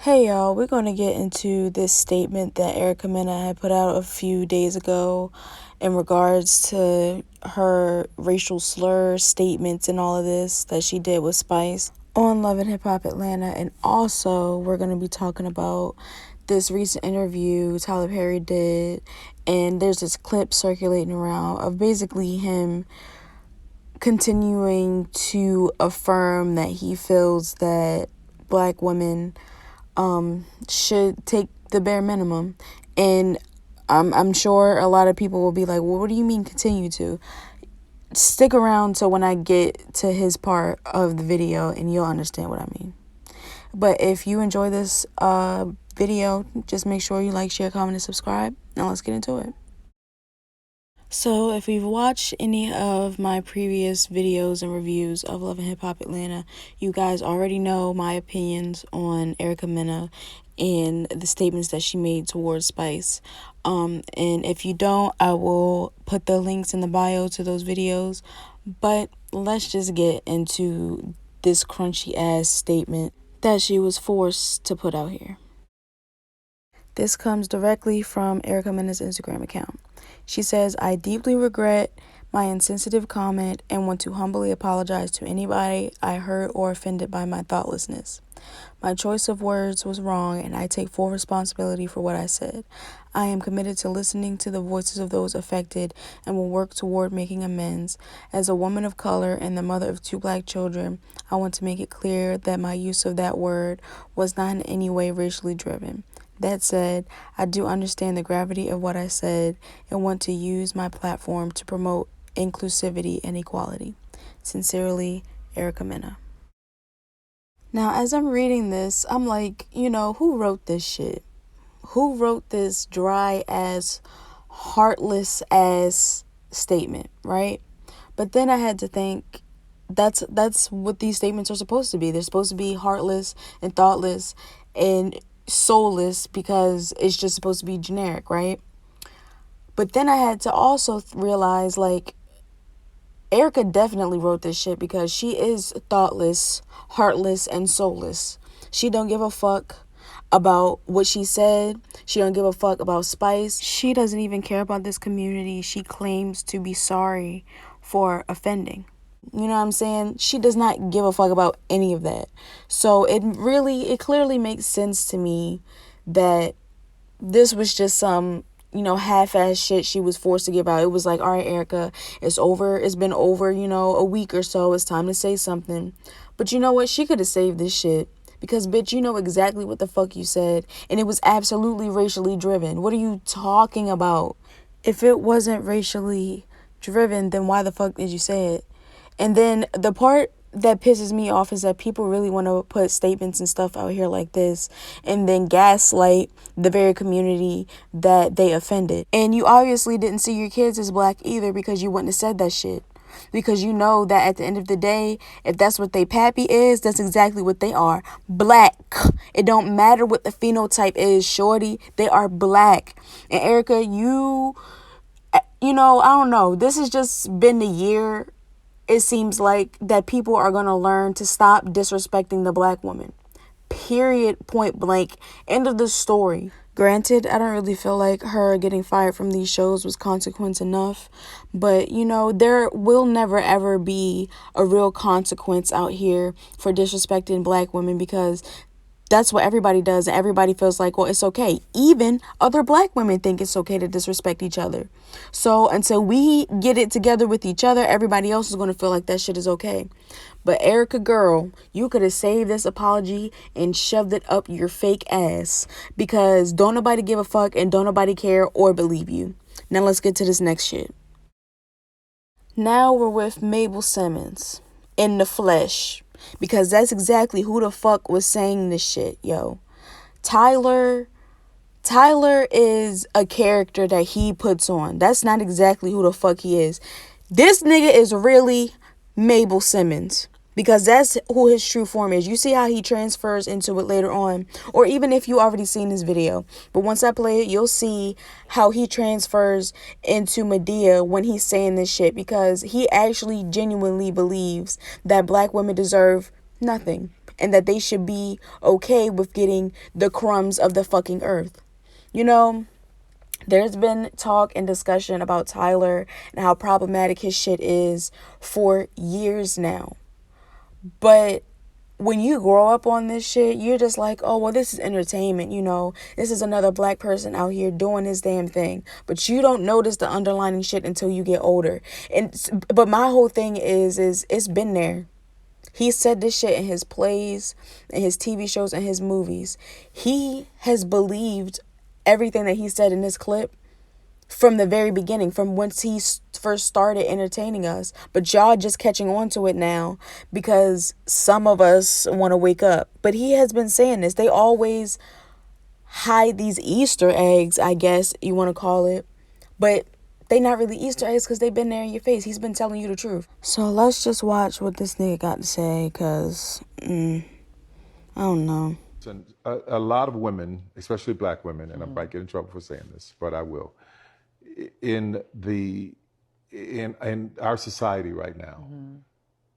Hey y'all, we're going to get into this statement that Erica Mena had put out a few days ago in regards to her racial slur statements and all of this that she did with Spice on Love and Hip Hop Atlanta. And also, we're going to be talking about this recent interview Tyler Perry did. And there's this clip circulating around of basically him continuing to affirm that he feels that black women should take the bare minimum. And I'm sure a lot of people will be like, well, what do you mean continue to? Stick around so when I get to his part of the video and you'll understand what I mean. But if you enjoy this video, just make sure you like, share, comment, and subscribe. Now let's get into it. So if you've watched any of my previous videos and reviews of Love and Hip Hop Atlanta, you guys already know my opinions on Erica Mena and the statements that she made towards Spice. And if you don't, I will put the links in the bio to those videos. But let's just get into this crunchy ass statement that she was forced to put out here. This comes directly from Erica Mena's Instagram account. She says, I deeply regret my insensitive comment and want to humbly apologize to anybody I hurt or offended by my thoughtlessness. My choice of words was wrong and I take full responsibility for what I said. I am committed to listening to the voices of those affected and will work toward making amends. As a woman of color and the mother of 2 black children, I want to make it clear that my use of that word was not in any way racially driven. That said, I do understand the gravity of what I said and want to use my platform to promote inclusivity and equality. Sincerely, Erica Mena. Now, as I'm reading this, I'm like, who wrote this shit? Who wrote this dry ass, heartless ass statement, right? But then I had to think, that's what these statements are supposed to be. They're supposed to be heartless and thoughtless and soulless because it's just supposed to be generic, right? But then I had to also realize, like, Erica definitely wrote this shit because she is thoughtless, heartless, and soulless. She don't give a fuck about what she said. She don't give a fuck about Spice. She doesn't even care about this community she claims to be sorry for offending. You know what I'm saying? She does not give a fuck about any of that. So it clearly makes sense to me that this was just some, half-ass shit she was forced to give out. It was like, all right, Erica, it's over. It's been over, a week or so. It's time to say something. But you know what? She could have saved this shit. Because, bitch, you know exactly what the fuck you said. And it was absolutely racially driven. What are you talking about? If it wasn't racially driven, then why the fuck did you say it? And then the part that pisses me off is that people really want to put statements and stuff out here like this and then gaslight the very community that they offended. And you obviously didn't see your kids as black either because you wouldn't have said that shit. Because you know that at the end of the day, if that's what they pappy is, that's exactly what they are. Black. It don't matter what the phenotype is, shorty. They are black. And Erica, I don't know. This has just been the year, it seems like, that people are going to learn to stop disrespecting the black woman. Period. Point blank. End of the story. Granted, I don't really feel like her getting fired from these shows was consequence enough. But, there will never ever be a real consequence out here for disrespecting black women because that's what everybody does. And everybody feels like, well, it's okay. Even other black women think it's okay to disrespect each other. So until we get it together with each other, everybody else is going to feel like that shit is okay. But Erica, girl, you could have saved this apology and shoved it up your fake ass because don't nobody give a fuck and don't nobody care or believe you. Now let's get to this next shit. Now we're with Mabel Simmons in the flesh. Because that's exactly who the fuck was saying this shit, yo. Tyler is a character that he puts on. That's not exactly who the fuck he is. This nigga is really Mabel Simmons. Because that's who his true form is. You see how he transfers into it later on. Or even if you already seen this video. But once I play it, you'll see how he transfers into Medea when he's saying this shit. Because he actually genuinely believes that black women deserve nothing. and that they should be okay with getting the crumbs of the fucking earth. You know, there's been talk and discussion about Tyler and how problematic his shit is for years now. But when you grow up on this shit, you're just like, oh, well, this is entertainment, you know. This is another black person out here doing his damn thing. But you don't notice the underlying shit until you get older. But my whole thing is it's been there. He said this shit in his plays, in his TV shows, and his movies. He has believed everything that he said in this clip from the very beginning, from once he first started entertaining us. But y'all just catching on to it now because some of us want to wake up. But he has been saying this. They always hide these Easter eggs, I guess you want to call it. But they not really Easter eggs because they've been there in your face. He's been telling you the truth. So let's just watch what this nigga got to say because, I don't know. A lot of women, especially black women, and I might get in trouble for saying this, but I will. In our society right now,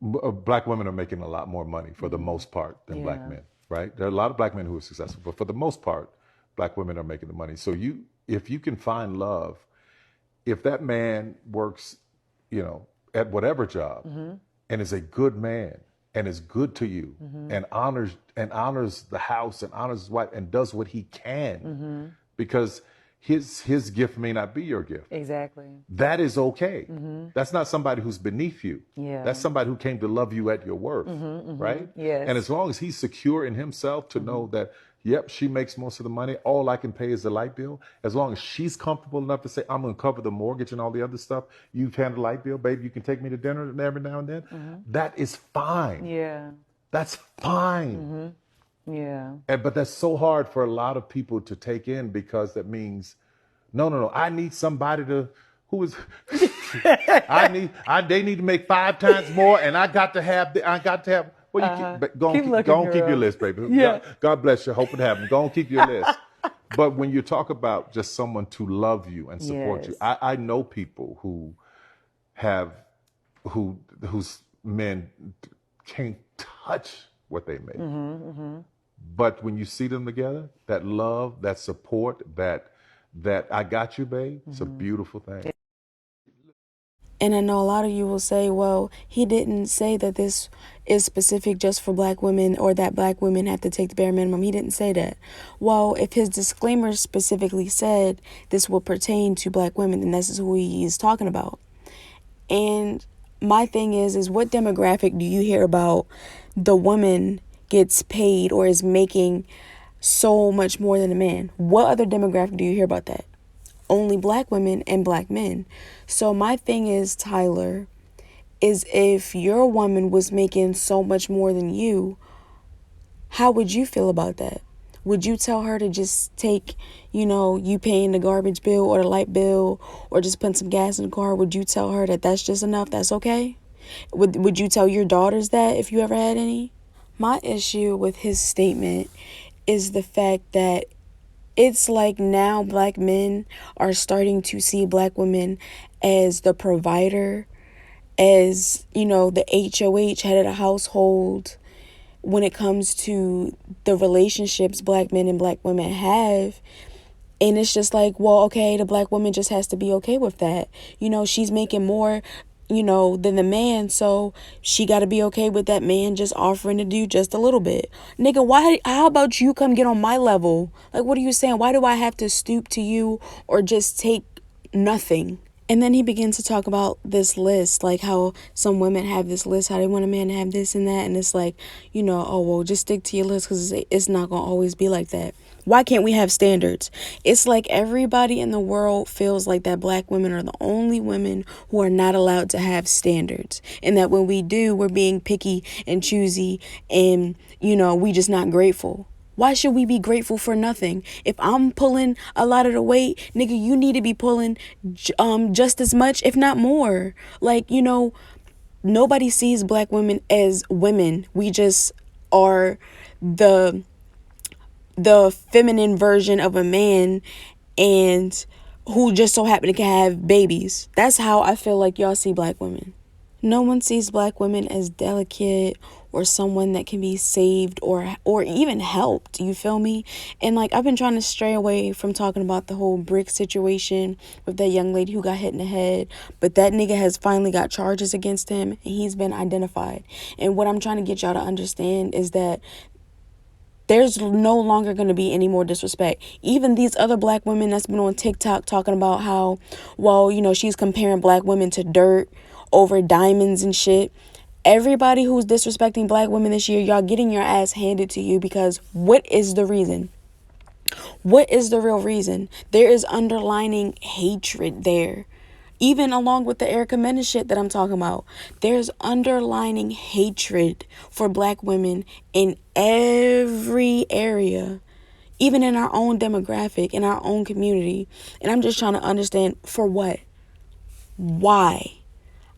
black women are making a lot more money for the most part than black men, right? There are a lot of black men who are successful, but for the most part, black women are making the money. So if you can find love, if that man works, at whatever job and is a good man and is good to you and honors the house and honors his wife and does what he can because his gift may not be your gift. Exactly. That is okay. That's not somebody who's beneath you. Yeah. That's somebody who came to love you at your worth, right? Yes. And as long as he's secure in himself to know that, yep, she makes most of the money, all I can pay is the light bill. As long as she's comfortable enough to say, I'm going to cover the mortgage and all the other stuff, you've handled the light bill, baby, you can take me to dinner every now and then. That is fine. Yeah. That's fine. Yeah. But that's so hard for a lot of people to take in because that means, no, I need somebody to, they need to make 5 times more and I got to have, well, go on, keep your list, baby. Yeah. God bless you. Hope it happens. Go on, keep your list. But when you talk about just someone to love you and support you, I know people whose men can't touch what they make. But when you see them together, that love, that support, that I got you, babe, it's a beautiful thing. And I know a lot of you will say, well, he didn't say that this is specific just for black women or that black women have to take the bare minimum. He didn't say that. Well, if his disclaimer specifically said this will pertain to black women, then this is who he's talking about. And my thing is what demographic do you hear about the woman gets paid or is making so much more than a man? What other demographic do you hear about that? Only black women and black men. So my thing is, Tyler, is if your woman was making so much more than you, how would you feel about that? Would you tell her to just take, you paying the garbage bill or the light bill or just putting some gas in the car? Would you tell her that that's just enough? That's okay? Would you tell your daughters that if you ever had any? My issue with his statement is the fact that it's like now black men are starting to see black women as the provider, as, the HOH, head of the household, when it comes to the relationships black men and black women have. And it's just like, well, okay, the black woman just has to be okay with that. She's making more, than the man, so she got to be okay with that man just offering to do just a little bit. Nigga, how about you come get on my level? Like, what are you saying? Why do I have to stoop to you or just take nothing? And then he begins to talk about this list, like how some women have this list, how they want a man to have this and that. And it's like, oh, well, just stick to your list because it's not going to always be like that. Why can't we have standards? It's like everybody in the world feels like that black women are the only women who are not allowed to have standards. And that when we do, we're being picky and choosy and, we just not grateful. Why should we be grateful for nothing? If I'm pulling a lot of the weight, nigga, you need to be pulling just as much, if not more. Like, nobody sees black women as women. We just are the feminine version of a man and who just so happen to have babies. That's how I feel like y'all see black women. No one sees black women as delicate or someone that can be saved or even helped, you feel me? And like, I've been trying to stray away from talking about the whole brick situation with that young lady who got hit in the head, but that nigga has finally got charges against him and he's been identified. And what I'm trying to get y'all to understand is that there's no longer going to be any more disrespect. Even these other black women that's been on TikTok talking about how, well, you know, she's comparing black women to dirt over diamonds and shit. Everybody who's disrespecting black women this year, y'all getting your ass handed to you, because what is the reason? What is the real reason? There is underlining hatred there. Even along with the Erica Mena shit that I'm talking about, there's underlining hatred for black women in every area, even in our own demographic, in our own community. And I'm just trying to understand, for what? Why?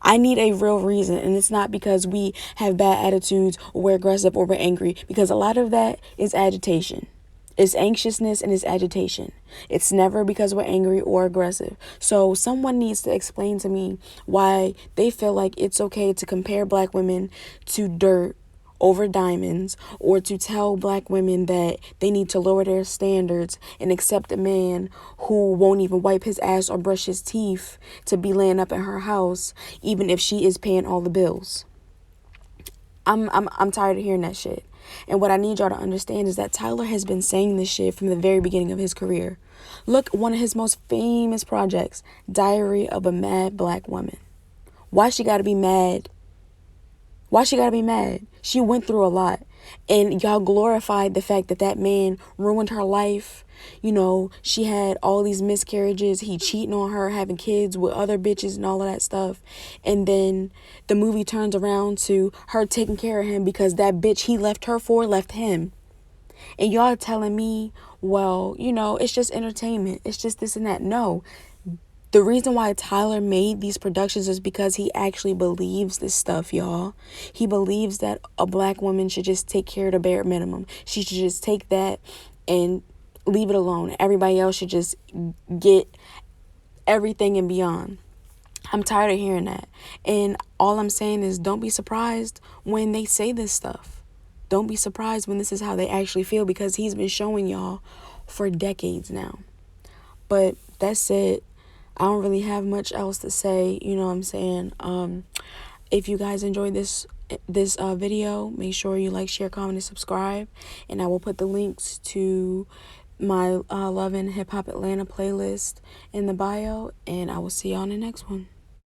I need a real reason, and it's not because we have bad attitudes or we're aggressive or we're angry, because a lot of that is agitation. It's anxiousness and it's agitation. It's never because we're angry or aggressive. So someone needs to explain to me why they feel like it's okay to compare black women to dirt over diamonds, or to tell black women that they need to lower their standards and accept a man who won't even wipe his ass or brush his teeth to be laying up in her house, even if she is paying all the bills. I'm tired of hearing that shit. And what I need y'all to understand is that Tyler has been saying this shit from the very beginning of his career. Look, one of his most famous projects, Diary of a Mad Black Woman. Why she gotta be mad? Why she gotta be mad? She went through a lot. And y'all glorified the fact that that man ruined her life. You know, she had all these miscarriages. He cheating on her, having kids with other bitches and all of that stuff. And then the movie turns around to her taking care of him because that bitch he left her for left him. And y'all are telling me, well, you know, it's just entertainment. It's just this and that. No. The reason why Tyler made these productions is because he actually believes this stuff, y'all. He believes that a black woman should just take care of the bare minimum. She should just take that and leave it alone. Everybody else should just get everything and beyond. I'm tired of hearing that. And all I'm saying is, don't be surprised when they say this stuff. Don't be surprised when this is how they actually feel, because he's been showing y'all for decades now. But that's it. I don't really have much else to say, you know what I'm saying? If you guys enjoyed this video, make sure you like, share, comment, and subscribe. And I will put the links to my Love and Hip Hop Atlanta playlist in the bio. And I will see y'all in the next one.